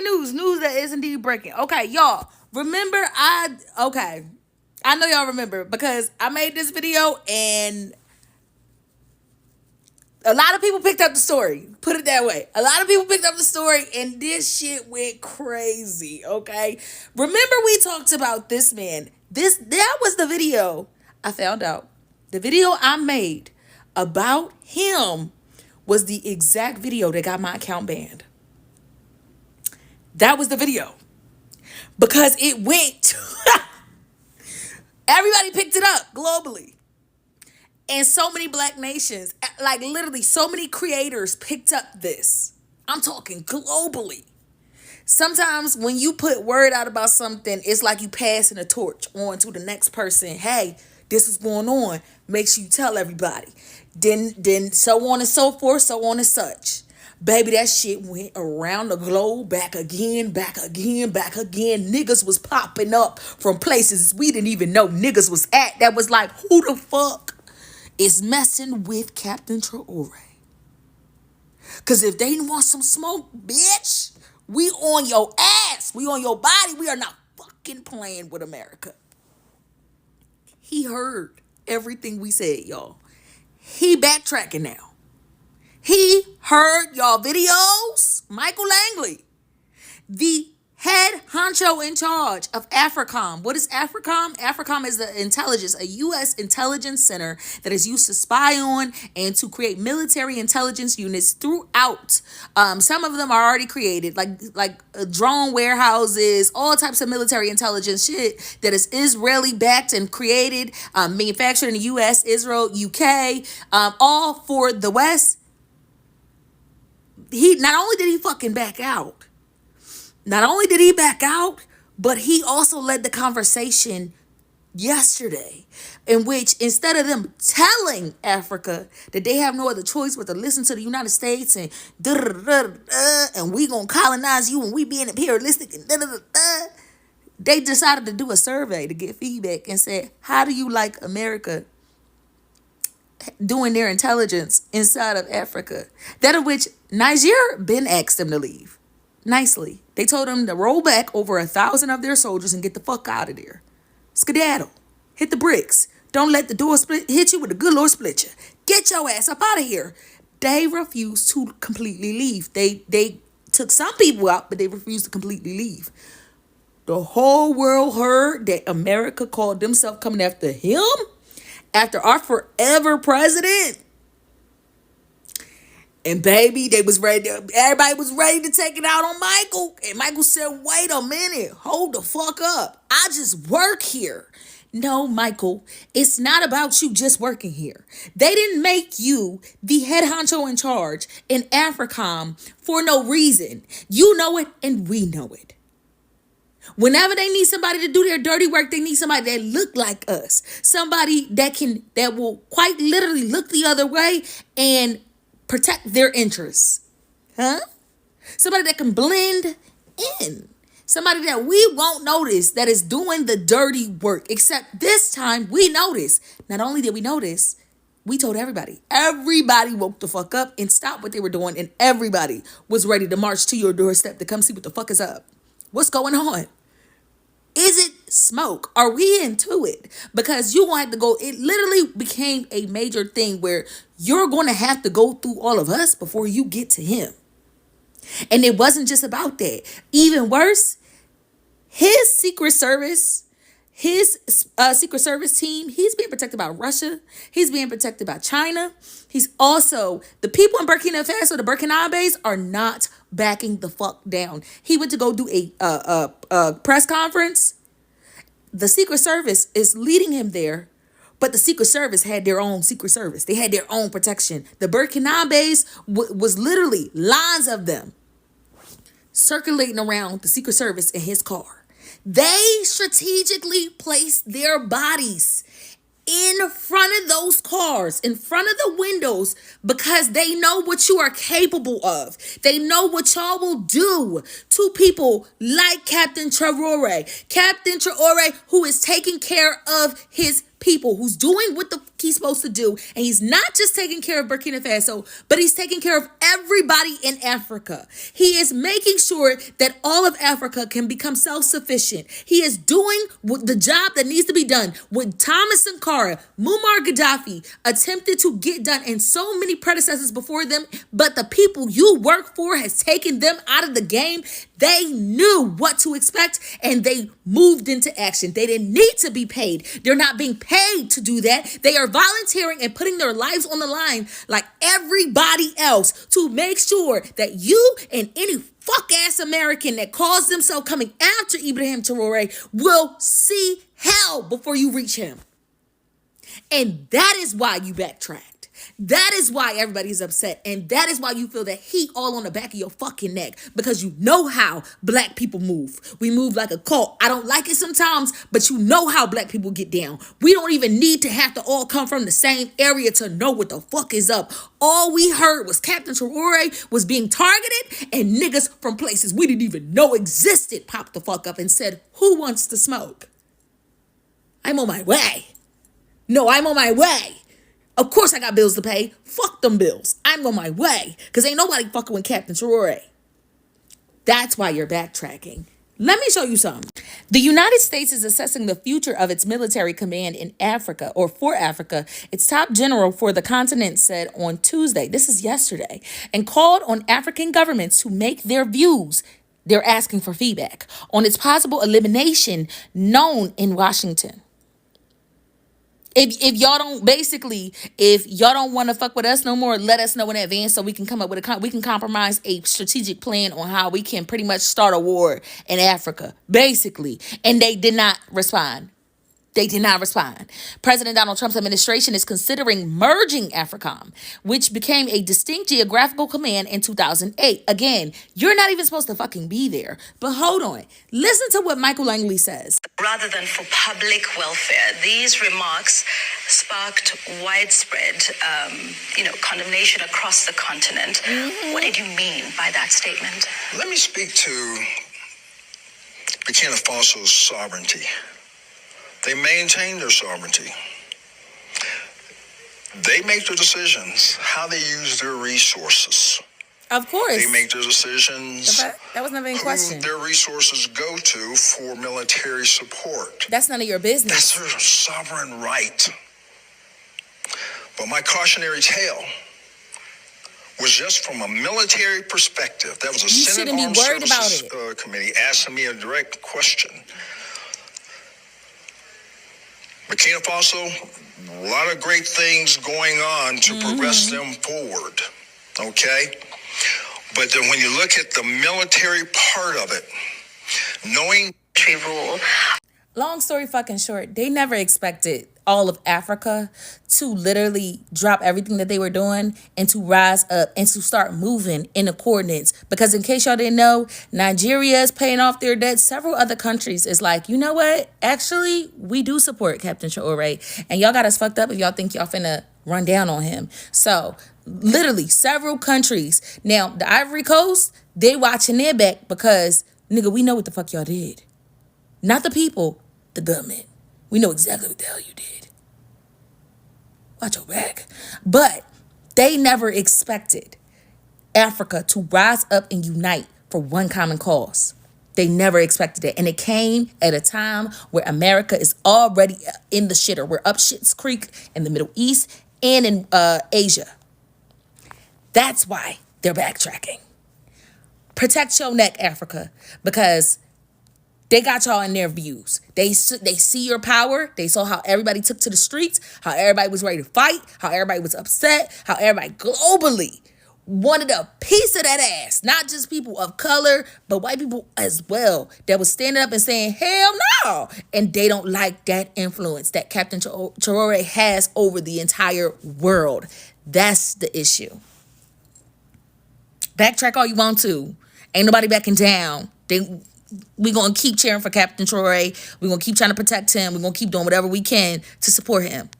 breaking news. News that is indeed breaking. Okay, y'all. Remember, I know y'all remember because I made this video and a lot of people picked up the story. Put it that way. A lot of people picked up the story and this shit went crazy, okay? Remember we talked about this man. That was the video I found out. The video I made about him was the exact video that got my account banned. That was the video. Because it went. Everybody picked it up globally. And so many black nations, like literally so many creators picked up this. I'm talking globally. Sometimes when you put word out about something, it's like you passing a torch on to the next person. Hey, this is going on. Make sure you tell everybody. Then so on and so forth, so on and such. Baby, that shit went around the globe, back again, back again, back again. Niggas was popping up from places we didn't even know niggas was at. That was like, who the fuck is messing with Captain Traore? Because if they want some smoke, bitch, we on your ass. We on your body. We are not fucking playing with America. He heard everything we said, y'all. He backtracking now. He heard y'all videos. Michael Langley, the head honcho in charge of AFRICOM. What is AFRICOM? AFRICOM is the intelligence, a U.S. intelligence center that is used to spy on and to create military intelligence units throughout. Some of them are already created, like drone warehouses, all types of military intelligence shit that is Israeli backed and created, manufactured in the U.S., Israel, UK, all for the West. He not only did he fucking back out. Not only did he back out, but he also led the conversation yesterday in which instead of them telling Africa that they have no other choice but to listen to the United States and and we gonna colonize you and we being imperialistic and they decided to do a survey to get feedback and said, how do you like America doing their intelligence inside of Africa? That of which Niger been asked them to leave. Nicely. They told them to roll back over 1,000 of their soldiers and get the fuck out of there. Skedaddle. Hit the bricks. Don't let the door hit you with the good Lord split you. Get your ass up out of here. They refused to completely leave. They took some people out, but they refused to completely leave. The whole world heard that America called themselves coming after him, after our forever president. And baby, everybody was ready to take it out on Michael. And Michael said, wait a minute, hold the fuck up. I just work here. No, Michael, it's not about you just working here. They didn't make you the head honcho in charge in AFRICOM for no reason. You know it and we know it. Whenever they need somebody to do their dirty work, they need somebody that look like us. Somebody that will quite literally look the other way and protect their interests. Huh? Somebody that can blend in. Somebody that we won't notice that is doing the dirty work. Except this time we noticed. Not only did we notice, we told everybody. Everybody woke the fuck up and stopped what they were doing. And everybody was ready to march to your doorstep to come see what the fuck is up. What's going on? Is it smoke? Are we into it? Because you want to go, it literally became a major thing where you're going to have to go through all of us before you get to him. And it wasn't just about that. Even worse, his Secret Service team, he's being protected by Russia. He's being protected by China. He's also, the people in Burkina Faso, the Burkinabes, are not backing the fuck down. He went to go do a press conference. The Secret Service is leading him there, but the Secret Service had their own Secret Service. They had their own protection. The Burkinabes was literally lines of them circulating around the Secret Service in his car. They strategically placed their bodies in front of those cars, in front of the windows, because they know what you are capable of. They know what y'all will do to people like Captain Traore. Captain Traore, who is taking care of his people, who's doing what the he's supposed to do. And he's not just taking care of Burkina Faso, but he's taking care of everybody in Africa. He is making sure that all of Africa can become self-sufficient. He is doing the job that needs to be done. What Thomas Sankara, Muammar Gaddafi attempted to get done, and so many predecessors before them, but the people you work for has taken them out of the game. They knew what to expect and they moved into action. They didn't need to be paid. They're not being paid to do that. They are volunteering and putting their lives on the line like everybody else to make sure that you and any fuck ass American that calls themselves coming after Ibrahim Traore will see hell before you reach him. And that is why you backtracked. That is why everybody's upset. And that is why you feel that heat all on the back of your fucking neck. Because you know how black people move. We move like a cult. I don't like it sometimes, but you know how black people get down. We don't even need to have to all come from the same area to know what the fuck is up. All we heard was Captain Traore was being targeted and niggas from places we didn't even know existed popped the fuck up and said, who wants to smoke? I'm on my way. No, I'm on my way. Of course I got bills to pay. Fuck them bills. I'm on my way. Because ain't nobody fucking with Captain Traore. That's why you're backtracking. Let me show you something. The United States is assessing the future of its military command in Africa, or for Africa. Its top general for the continent said on Tuesday, this is yesterday, and called on African governments to make their views. They're asking for feedback on its possible elimination known in Washington. If y'all don't want to fuck with us no more, let us know in advance so we can come up with we can compromise a strategic plan on how we can pretty much start a war in Africa, basically. And they did not respond. They did not respond. President Donald Trump's administration is considering merging AFRICOM, which became a distinct geographical command in 2008. Again, you're not even supposed to fucking be there. But hold on. Listen to what Michael Langley says. Rather than for public welfare, these remarks sparked widespread, condemnation across the continent. Mm-hmm. What did you mean by that statement? Let me speak to Burkina Faso's sovereignty. They maintain their sovereignty. They make their decisions how they use their resources. Of course. They make their decisions. That was never in question. Their resources go to for military support. That's none of your business. That's their sovereign right. But my cautionary tale was just from a military perspective. That was a Senate Armed Services Committee asking me a direct question. Burkina Faso, a lot of great things going on to progress them forward, okay? But then when you look at the military part of it, knowing rule. Long story fucking short, they never expected all of Africa to literally drop everything that they were doing and to rise up and to start moving in the coordinates. Because in case y'all didn't know, Nigeria is paying off their debts. Several other countries is like, you know what? Actually, we do support Captain Traore. And y'all got us fucked up if y'all think y'all finna run down on him. So literally several countries. Now, the Ivory Coast, they watching their back because, nigga, we know what the fuck y'all did. Not the people, the government. We know exactly what the hell you did. Watch your back. But they never expected Africa to rise up and unite for one common cause. They never expected it. And it came at a time where America is already in the shitter. We're up Shit's Creek in the Middle East and in Asia. That's why they're backtracking. Protect your neck, Africa, because they got y'all in their views. They see your power. They saw how everybody took to the streets, how everybody was ready to fight, how everybody was upset, how everybody globally wanted a piece of that ass. Not just people of color, but white people as well, that was standing up and saying, hell no. And they don't like that influence that Captain Traore has over the entire world. That's the issue. Backtrack all you want to. Ain't nobody backing down. We're going to keep cheering for Captain Traore. We're going to keep trying to protect him. We're going to keep doing whatever we can to support him.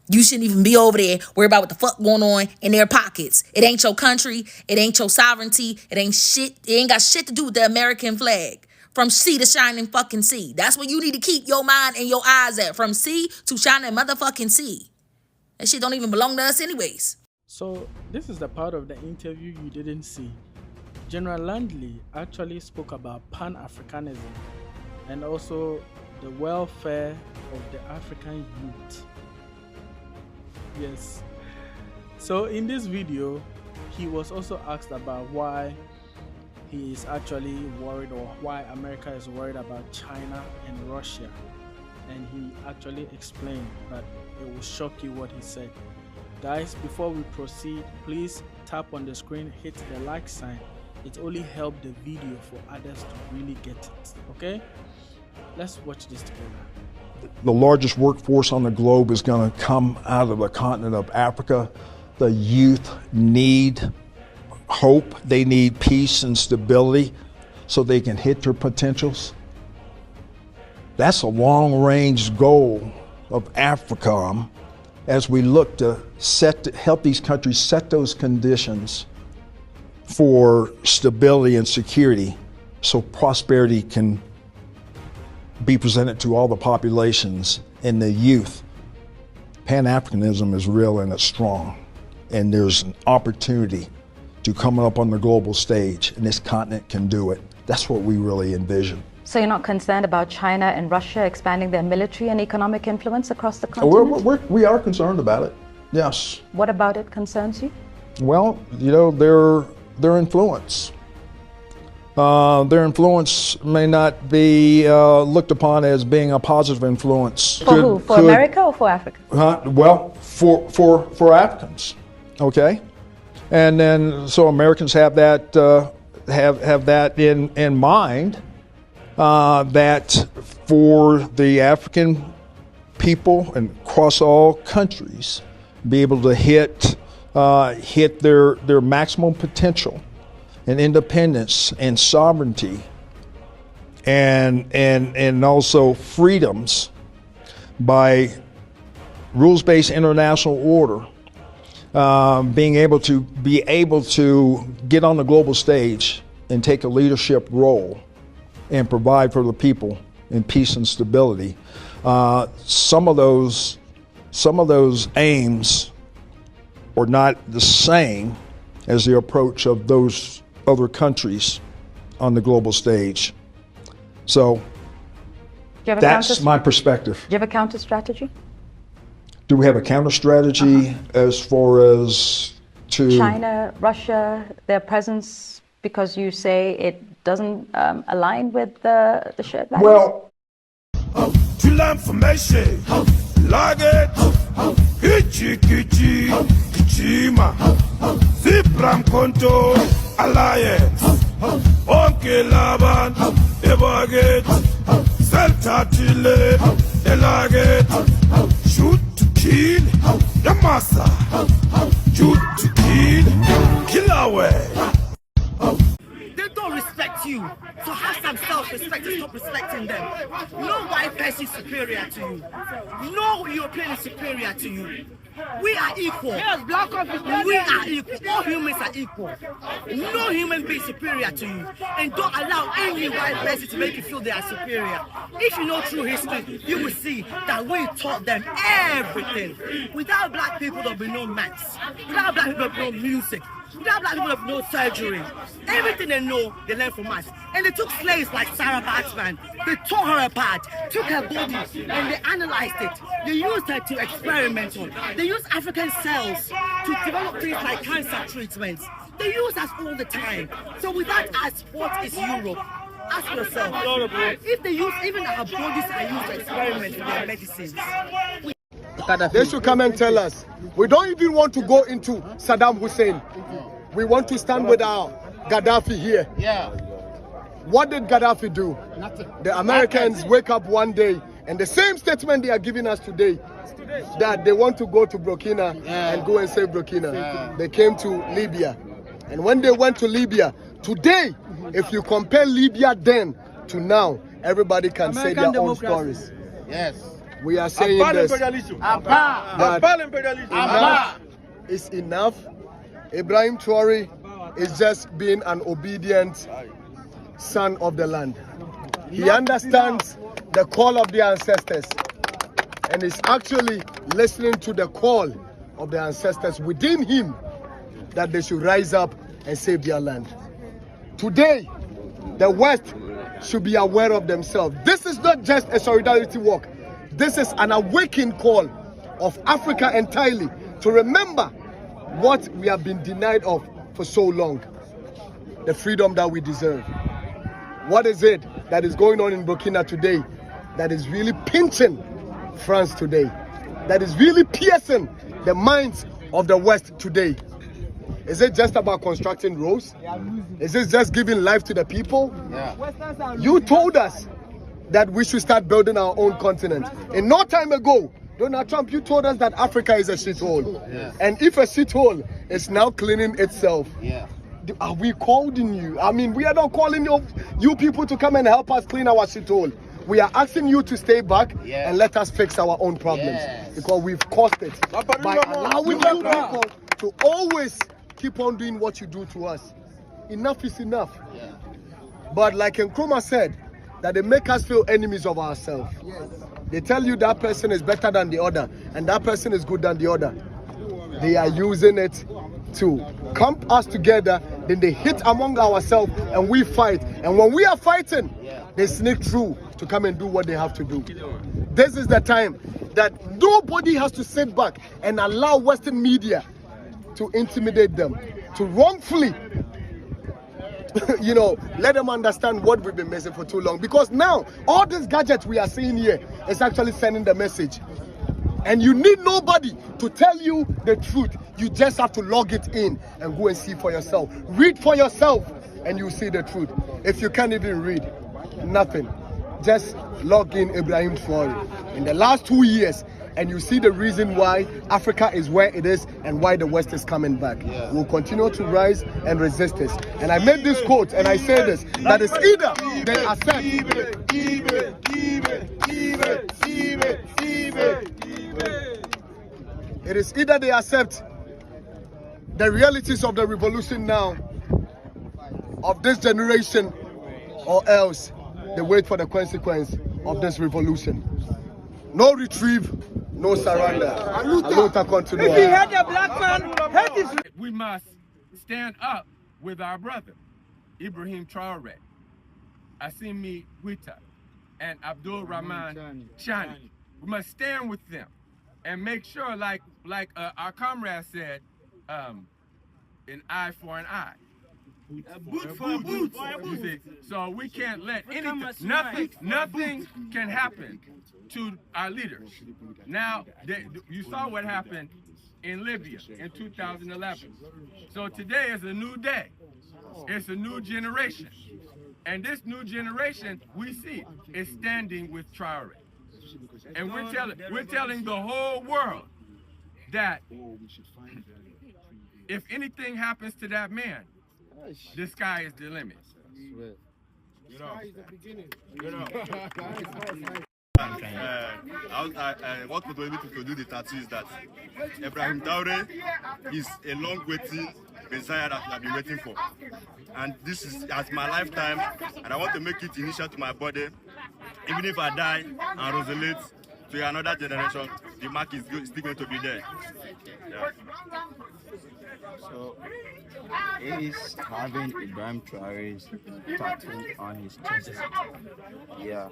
You shouldn't even be over there worried about what the fuck going on in their pockets. It ain't your country. It ain't your sovereignty. It ain't shit. It ain't got shit to do with the American flag. From sea to shining fucking sea. That's where you need to keep your mind and your eyes at. From sea to shining motherfucking sea. That shit don't even belong to us anyways. So this is the part of the interview you didn't see. General Langley actually spoke about Pan-Africanism and also the welfare of the African youth. Yes. So in this video, he was also asked about why he is actually worried, or why America is worried about China and Russia. And he actually explained, but it will shock you what he said. Guys, before we proceed, please tap on the screen, hit the like sign. It only helps the video for others to really get it. Okay? Let's watch this together. The largest workforce on the globe is going to come out of the continent of Africa. The youth need hope. They need peace and stability so they can hit their potentials. That's a long-range goal of Africa as we look to help these countries set those conditions for stability and security so prosperity can be presented to all the populations and the youth. Pan-Africanism is real and it's strong, and there's an opportunity to come up on the global stage, and this continent can do it. That's what we really envision. So you're not concerned about China and Russia expanding their military and economic influence across the continent? We are concerned about it, yes. What about it concerns you? Well, you know, their influence. Their influence may not be looked upon as being a positive influence. For who? For America or for Africa? Well, for Africans, okay? And then, so Americans have that have that in mind, that for the African people and across all countries, be able to hit their maximum potential and independence and sovereignty and also freedoms by rules-based international order, being able to get on the global stage and take a leadership role and provide for the people in peace and stability. Some of those aims are not the same as the approach of those other countries on the global stage. So that's my perspective. Do you have a counter strategy? Do we have a counter strategy as far as to China, Russia, their presence, because you say it doesn't align with the shared values? Well, Tu l'information, log it, kichi kichi, kichima, Zipram Konto, Alliance, Onke Laban, Ebaget, Celta Chile, Elaget, shoot to kill, Yamasa, shoot to kill, kill away. They don't respect you. So have some self-respect and stop respecting them. No white person is superior to you. No European is superior to you. We are equal. Yes, black we are equal. All humans are equal. No human being is superior to you. And don't allow any white person to make you feel they are superior. If you know true history, you will see that we taught them everything. Without black people, there will be no maths. Without black people, there will be no music. Without black people, have no surgery. Everything they know, they learn from us. And they took slaves like Sarah Batsman. They tore her apart, took her body, and they analyzed it. They used her to experiment on. They used African cells to develop things like cancer treatments. They use us all the time. So without us, what is Europe? Ask yourself. If they use, even our bodies are used to experiment with their medicines. They should come and tell us. We don't even want to go into Saddam Hussein. We want to stand with our Gaddafi here. Yeah. What did Gaddafi do? Nothing. The Americans wake up one day and the same statement they are giving us today, that they want to go to Burkina and go and save Burkina. They came to Libya. And when they went to Libya, today, if you compare Libya then to now, everybody can say their own stories. Yes. We are saying this, that enough is enough. Ibrahim Traore is just being an obedient son of the land. He understands the call of the ancestors and is actually listening to the call of the ancestors within him that they should rise up and save their land. Today, the West should be aware of themselves. This is not just a solidarity walk. This is an awakened call of Africa entirely to remember what we have been denied of for so long, the freedom that we deserve. What is it that is going on in Burkina today that is really pinching France today, that is really piercing the minds of the West today? Is it just about constructing roads? Is it just giving life to the people? You told us that we should start building our own continent. And no time ago, Donald Trump, you told us that Africa is a shithole. And if a shithole is now cleaning itself, are we calling you? I mean, we are not calling you people to come and help us clean our shithole. We are asking you to stay back and let us fix our own problems. Because we've caused it by allowing you people to always keep on doing what you do to us. Enough is enough. But like Nkrumah said, that they make us feel enemies of ourselves. They tell you that person is better than the other and that person is good than the other. They are using it to camp us together, then they hit among ourselves and we fight. And when we are fighting, they sneak through to come and do what they have to do. This is the time that nobody has to sit back and allow Western media to intimidate them, to wrongfully, let them understand what we've been missing for too long. Because now, all these gadgets we are seeing here is actually sending the message. And you need nobody to tell you the truth. You just have to log it in and go and see for yourself. Read for yourself and you see the truth. If you can't even read, nothing. Just log in Ibrahim Traore. In the last 2 years, and you see the reason why Africa is where it is and why the West is coming back. We'll continue to rise and resist this. And I made this quote and I say this, that it's either they accept. It is either they accept the realities of the revolution now, of this generation, or else they wait for the consequence of this revolution. No retrieve, no surrender. We must stand up with our brother, Ibrahim Traore, Assimi Goïta, and Abdul Rahman Chani. We must stand with them and make sure, like our comrade said, an eye for an eye. Boot for a boot. You see, so we can't let anything, nothing can happen to our leaders. Now, you saw what happened in Libya in 2011. So today is a new day. It's a new generation. And this new generation, we see, is standing with Traore. And we're telling the whole world that if anything happens to that man, the sky is the limit. What motivated me to do the tattoo is that Ibrahim Traore is a long-waiting Messiah that I've been waiting for. And this is as my lifetime, and I want to make it initial to my body. Even if I die and resonate to another generation, the mark is still going to be there. Yeah. So, he is having Ibrahim Traore's tattoo on his chest. Yeah.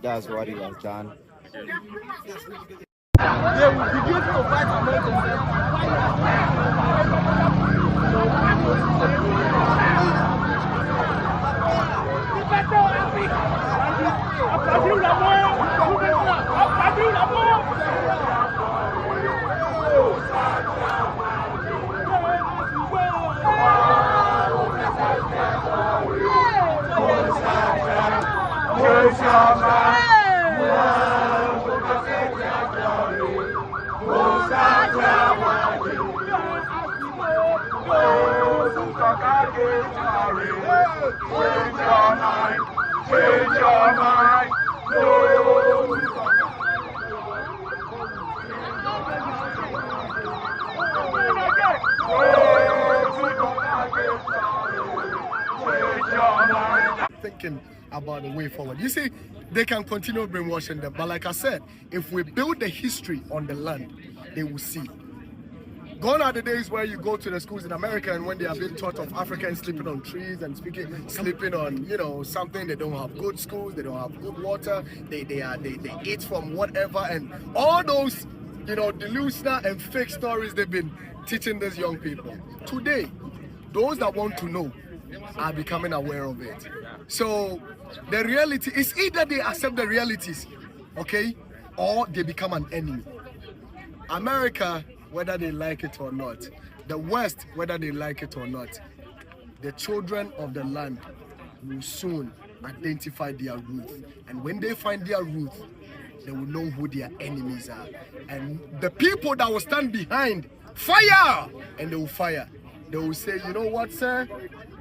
That's what he has done. They will begin to fight among Change your mind. Thinking about the way forward. You see, they can continue brainwashing them, but like I said, if we build the history on the land, they will see. Gone are the days where you go to the schools in America and when they are being taught of Africans sleeping on trees and sleeping on, you know, something, they don't have good schools, they don't have good water, they eat from whatever, and all those, you know, delusional and fake stories they've been teaching these young people. Today, those that want to know are becoming aware of it. So the reality is either they accept the realities, okay, or they become an enemy. America, whether they like it or not, the West, whether they like it or not, the children of the land will soon identify their roots. And when they find their roots, they will know who their enemies are. And the people that will stand behind, fire! And they will fire. They will say, you know what, sir?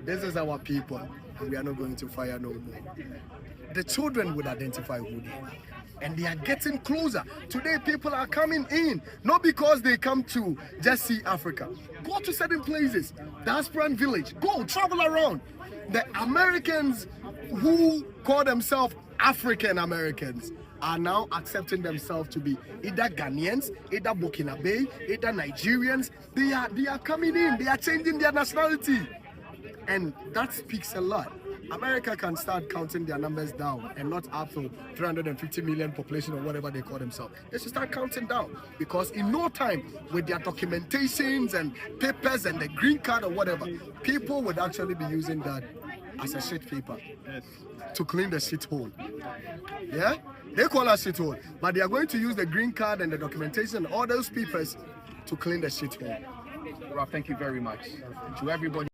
This is our people. And we are not going to fire no more. The children would identify who they are. And they are getting closer. Today, people are coming in, not because they come to just see Africa. Go to certain places, diasporan village, go, travel around. The Americans who call themselves African Americans are now accepting themselves to be either Ghanaians, either Burkinabe, either Nigerians. They are coming in, they are changing their nationality. And that speaks a lot. America can start counting their numbers down and not up to 350 million population or whatever they call themselves. They should start counting down, because in no time, with their documentations and papers and the green card or whatever, people would actually be using that as a shit paper to clean the shithole. Yeah? They call us shithole, but they are going to use the green card and the documentation and all those papers to clean the shithole. Rob, thank you very much. To everybody.